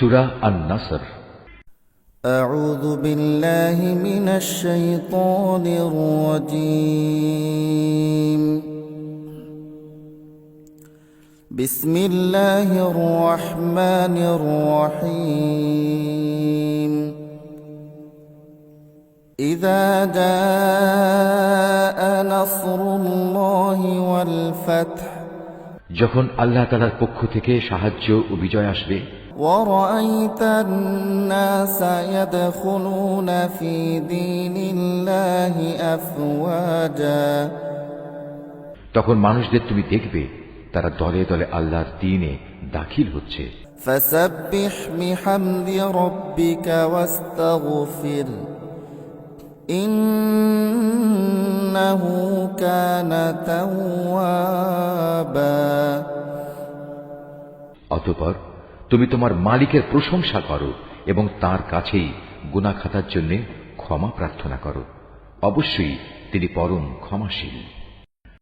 সূরা আন-নাসর। أعوذ بالله من الشيطان الرجيم. بسم الله الرحمن الرحيم. إذا جاء نصر الله والفتح যখন আল্লাহ তাআলার পক্ষ থেকে সাহায্য ও বিজয় আসবে, ورأيت الناس يدخلون في دين الله أفواجا তখন মানুষদের তুমি দেখবে তারা দলে দলে আল্লাহর দ্বীনে দাখিল হচ্ছে। فسبح بحمد ربك واستغفر إنه كان توابا অতঃপর তুমি তোমার মালিকের প্রশংসা করো এবং তার কাছেই গুনাহ খাতার জন্য ক্ষমা প্রার্থনা করো। অবশ্যই তিনি পরম ক্ষমাশীল।